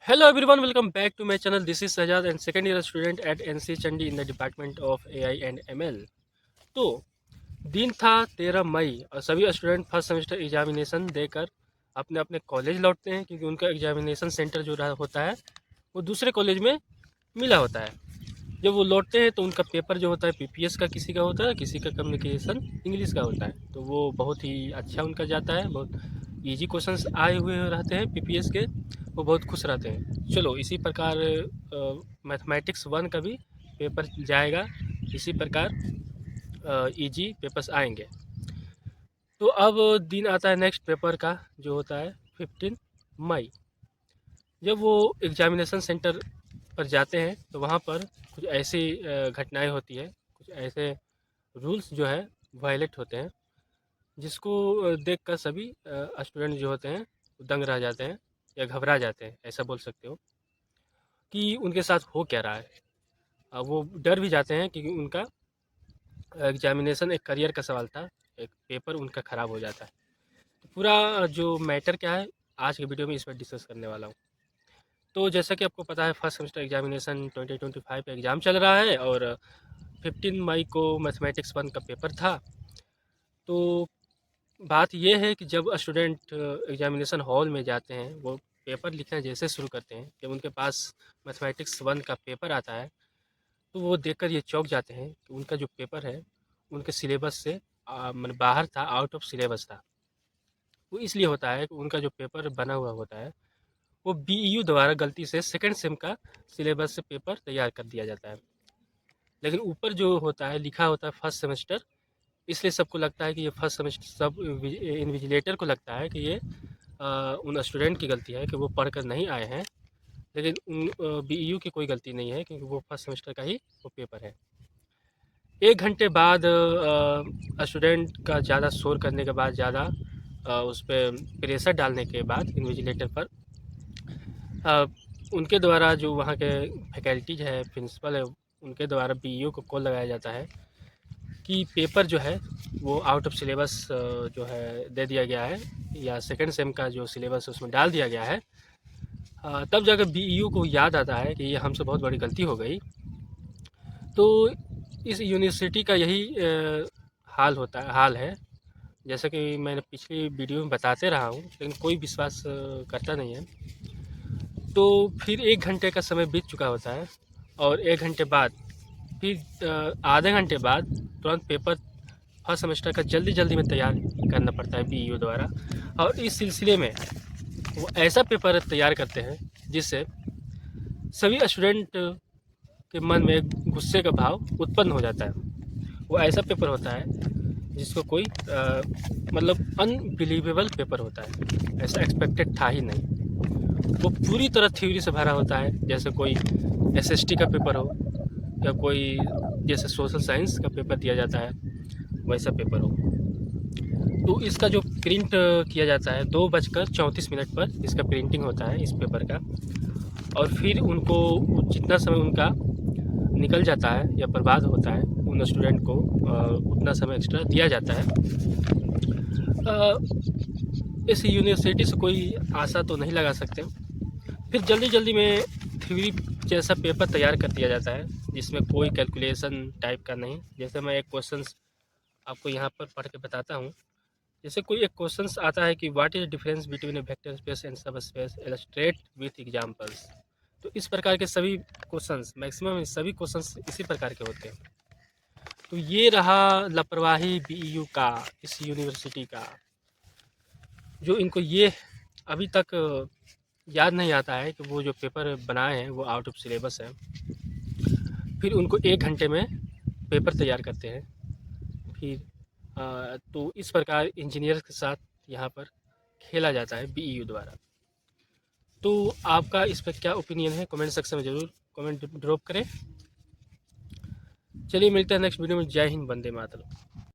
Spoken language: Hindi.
Hello everyone, welcome back to my channel. This is Sajad and second year student at NC Chandi in the Department of AI and ML. तो दिन था 13 मई और सभी स्टूडेंट फर्स्ट सेमेस्टर एग्जामिनेशन देकर अपने अपने कॉलेज लौटते हैं क्योंकि उनका एग्जामिनेशन सेंटर जो होता है वो दूसरे कॉलेज में मिला होता है। जब वो लौटते हैं तो उनका पेपर जो होता है पीपीएस का किसी का होता है, किसी का कम्युनिकेशन इंग्लिश का होता है। तो वो बहुत ही अच्छा उनका जाता है, बहुत इजी क्वेश्चंस आए हुए रहते हैं पीपीएस के, वो बहुत खुश रहते हैं। चलो इसी प्रकार मैथमेटिक्स 1 का भी पेपर जाएगा, इसी प्रकार इजी पेपर्स आएंगे। तो अब दिन आता है नेक्स्ट पेपर का जो होता है 15 मई। जब वो एग्जामिनेशन सेंटर पर जाते हैं तो वहाँ पर कुछ ऐसी घटनाएं होती है, कुछ ऐसे रूल्स जो है वायलेट होते हैं जिसको देखकर सभी स्टूडेंट जो होते हैं दंग रह जाते हैं या घबरा जाते हैं, ऐसा बोल सकते हो कि उनके साथ हो क्या रहा है। वो डर भी जाते हैं क्योंकि उनका एग्जामिनेशन एक करियर का सवाल था, एक पेपर उनका ख़राब हो जाता है। तो पूरा जो मैटर क्या है आज के वीडियो में इस पर डिस्कस करने वाला हूँ। तो जैसा कि आपको पता है फर्स्ट सेमेस्टर एग्जामिनेशन 2025 एग्ज़ाम चल रहा है और 15 मई को मैथमेटिक्स 1 का पेपर था। तो बात यह है कि जब स्टूडेंट एग्जामिनेशन हॉल में जाते हैं, वो पेपर लिखना जैसे शुरू करते हैं, जब उनके पास मैथमेटिक्स 1 का पेपर आता है तो वो देखकर ये चौंक जाते हैं कि उनका जो पेपर है उनके सिलेबस से मतलब बाहर था, आउट ऑफ सिलेबस था। वो इसलिए होता है कि उनका जो पेपर बना हुआ होता है वो बीईयू द्वारा गलती से सेकंड सेम का सिलेबस से पेपर तैयार कर दिया जाता है, लेकिन ऊपर जो होता है लिखा होता है फर्स्ट सेमेस्टर, इसलिए सबको लगता है कि ये फर्स्ट सेमेस्टर, सब इन्विजिलेटर को लगता है कि ये उन स्टूडेंट की गलती है कि वो पढ़कर नहीं आए हैं, लेकिन उन बीईयू की कोई गलती नहीं है क्योंकि वो फर्स्ट सेमेस्टर का ही वो पेपर है। 1 घंटे बाद स्टूडेंट का ज़्यादा शोर करने के बाद, ज़्यादा उस पर प्रेशर डालने के बाद इन्विजिलेटर पर अ, उनके द्वारा जो वहाँ के फैकल्टीज है, प्रिंसिपल है, उनके द्वारा बीईओ को कॉल लगाया जाता है कि पेपर जो है वो आउट ऑफ सिलेबस जो है दे दिया गया है, या सेकेंड सेम का जो सिलेबस है उसमें डाल दिया गया है। तब जाकर बीईओ को याद आता है कि ये हमसे बहुत बड़ी गलती हो गई। तो इस यूनिवर्सिटी का यही हाल है, जैसा कि मैंने पिछली वीडियो में बताते रहा हूँ, लेकिन कोई विश्वास करता नहीं है। तो फिर 1 घंटे का समय बीत चुका होता है और 1 घंटे बाद फिर आधे घंटे बाद तुरंत पेपर फर्स्ट सेमेस्टर का जल्दी जल्दी में तैयार करना पड़ता है बीईओ द्वारा। और इस सिलसिले में वो ऐसा पेपर तैयार करते हैं जिससे सभी स्टूडेंट के मन में गुस्से का भाव उत्पन्न हो जाता है। वो ऐसा पेपर होता है जिसको कोई मतलब अनबिलीवेबल पेपर होता है, ऐसा एक्सपेक्टेड था ही नहीं। वो पूरी तरह थ्योरी से भरा होता है, जैसे कोई एसएसटी का पेपर हो या कोई जैसे सोशल साइंस का पेपर दिया जाता है वैसा पेपर हो। तो इसका जो प्रिंट किया जाता है 2:34 पर इसका प्रिंटिंग होता है इस पेपर का, और फिर उनको जितना समय उनका निकल जाता है या बर्बाद होता है उन स्टूडेंट को उतना समय एक्स्ट्रा दिया जाता है। इस यूनिवर्सिटी से कोई आशा तो नहीं लगा सकते। फिर जल्दी जल्दी में थ्योरी जैसा पेपर तैयार कर दिया जाता है जिसमें कोई कैलकुलेशन टाइप का नहीं। जैसे मैं एक क्वेश्चन आपको यहाँ पर पढ़ के बताता हूँ। जैसे कोई एक क्वेश्चन आता है कि what is difference between A vector space and सब स्पेस, इलस्ट्रेट विथ एग्जांपल्स। तो इस प्रकार के सभी क्वेश्चंस, मैक्सिमम सभी क्वेश्चंस इसी प्रकार के होते हैं। तो ये रहा लापरवाही बीईयू का, इस यूनिवर्सिटी का, जो इनको ये अभी तक याद नहीं आता है कि वो जो पेपर बनाए हैं वो आउट ऑफ सिलेबस है। फिर उनको 1 घंटे में पेपर तैयार करते हैं। फिर तो इस प्रकार इंजीनियर के साथ यहाँ पर खेला जाता है बीईयू द्वारा। तो आपका इस पर क्या ओपिनियन है, कमेंट सेक्शन में ज़रूर कमेंट ड्रॉप करें। चलिए मिलते हैं नेक्स्ट वीडियो में। जय हिंद, वंदे मातरम।